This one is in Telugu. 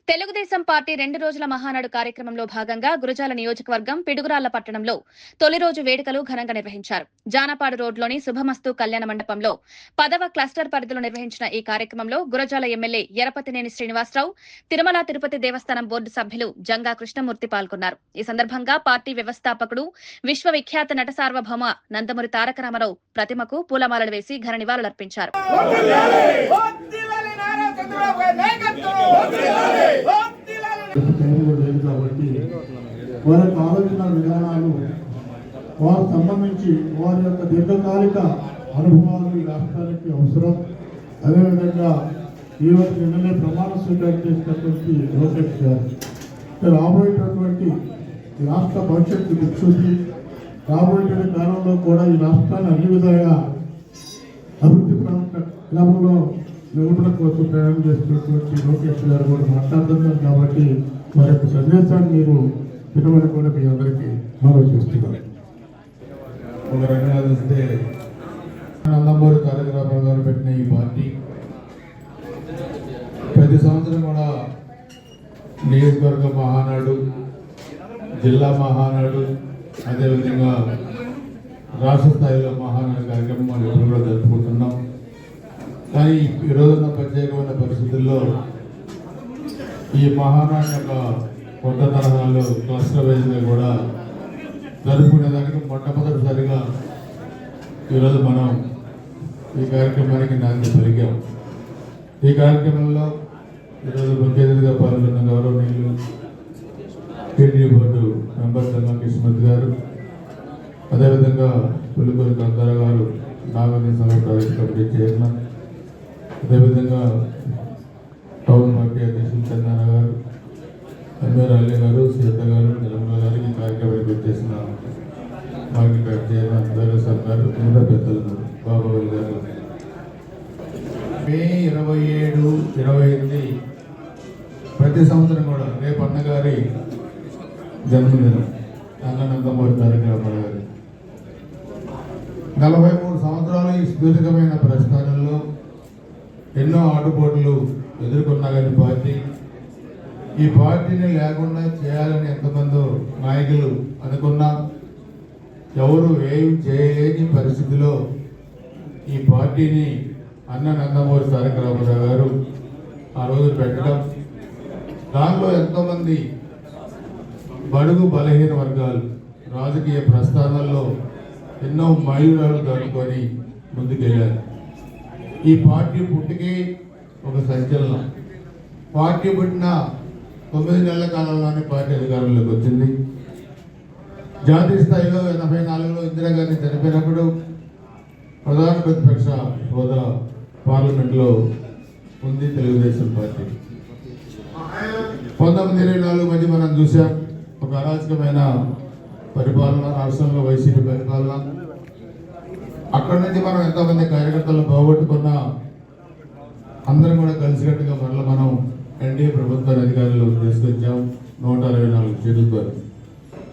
తెలుగుదేశం పార్టీ 2 రోజుల మహానాడు కార్యక్రమంలో భాగంగా గురజాల నియోజకవర్గం పిడుగురాళ్ల పట్టణంలో తొలి రోజు వేడుకలు ఘనంగా నిర్వహించారు. జానపాడు రోడ్లోని శుభమస్తు కళ్యాణ మండపంలో 10వ క్లస్టర్ పరిధిలో నిర్వహించిన ఈ కార్యక్రమంలో గురజాల ఎమ్మెల్యే ఎరపతినేని శ్రీనివాసరావు, తిరుమల తిరుపతి దేవస్థానం బోర్డు సభ్యులు జంగా కృష్ణమూర్తి పాల్గొన్నారు. ఈ సందర్భంగా పార్టీ వ్యవస్థాపకుడు, విశ్వవిఖ్యాత నట సార్వభౌమ నందమూరి తారక రామారావు ప్రతిమకు పూలమాలలు వేసి ఘన నివాళులర్పించారు. వారి ఆలోచన విధానాలు వారు సంబంధించి వారి యొక్క దీర్ఘకాలిక అనుభవాలు ఈ రాష్ట్రానికి అవసరం. అదేవిధంగా ఈరోజు నిన్ననే ప్రమాణ స్వీకారం చేసినటువంటి లోకేష్ గారు రాబోయేటటువంటి రాష్ట్ర భవిష్యత్తు దిక్సూచి, రాబోయేటువంటి కాలంలో కూడా ఈ రాష్ట్రాన్ని అన్ని విధాలుగా అభివృద్ధి క్రమంలో నిలబడ కోసం ప్రయాణం చేస్తున్నటువంటి లోకేష్ గారు కూడా మాట్లాడుతున్నారు. కాబట్టి వారి యొక్క సందేశాన్ని మీరు వినమని కూడా మీ అందరికీ మనవి చేస్తున్నారు. ఒక రకంగా చూస్తే నందమూరి తారక రామారావు గారు పెట్టిన ఈ పార్టీ ప్రతి సంవత్సరం కూడా నియోజకవర్గ మహానాడు, జిల్లా మహానాడు, అదేవిధంగా రాష్ట్ర స్థాయిలో మహానాడు కార్యక్రమం మనం ఎప్పుడు కూడా జరుపుకుంటున్నాం. కానీ ఈరోజున్న ప్రత్యేకమైన పరిస్థితుల్లో ఈ మహానాడు యొక్క కొత్త తరహాలో క్లస్టర్ వైజ్గా కూడా జరుపుకునేదానికి మొట్టమొదటిసారిగా ఈరోజు మనం ఈ కార్యక్రమానికి నాంది పలికాం. ఈ కార్యక్రమంలో ఈరోజు ముఖ్య అతిథిగా పాల్గొన్న గౌరవనీయులు TTD board member Janga Krishnamurthy గారు, అదేవిధంగా పులిపూరి కాంతారావు గారు, Nagarjuna Sagar project committee chairman, అదేవిధంగా టౌన్ పార్టీ అధ్యక్షులు చందన గారు, ఎంఆర్ అల్లే గారు, సీత గారు, నిలమల గారు, ఈ కార్యక్రమానికి వచ్చేసిన మార్కెట్ చైర్మన్ భైరవ్ గారు, మిగతా పెద్దలు బాబాబు గారు. మే 27, 28 ప్రతి సంవత్సరం కూడా రేపు అన్నగారి జన్మదినం, అన్న నందమూరి తారక రామారావు గారి 43 సంవత్సరాలు ఈ సుదీర్ఘమైన ప్రస్థానంలో ఎన్నో ఆటుపోట్లు ఎదుర్కొన్నా కానీ ఈ పార్టీని లేకుండా చేయాలని ఎంతమందో నాయకులు అనుకున్నా ఎవరు ఏం చేయలేని పరిస్థితిలో ఈ పార్టీని అన్న నందమూరి తారక రామారావు గారు ఆ రోజు పెట్టడం, దానిలో ఎంతోమంది బడుగు బలహీన వర్గాలు రాజకీయ ప్రస్థానాల్లో ఎన్నో మైలురాళ్ళు దాటుకొని ముందుకెళ్ళారు. ఈ పార్టీ పుట్టికి ఒక సంచలనం. పార్టీ పుట్టిన 9 నెలల కాలంలోనే పార్టీ అధికారంలోకి వచ్చింది. జాతీయ స్థాయిలో 84లో ఇందిరాగాంధీ చనిపోయినప్పుడు ప్రధాన ప్రతిపక్ష హోదా పార్లమెంట్లో ఉంది తెలుగుదేశం పార్టీ. 1924 మధ్య మనం చూసాం ఒక అరాచకమైన పరిపాలన, రాష్ట్రంలో వైసీపీ పరిపాలన. అక్కడి నుంచి మనం ఎంతోమంది కార్యకర్తలు పోగొట్టుకున్న అందరూ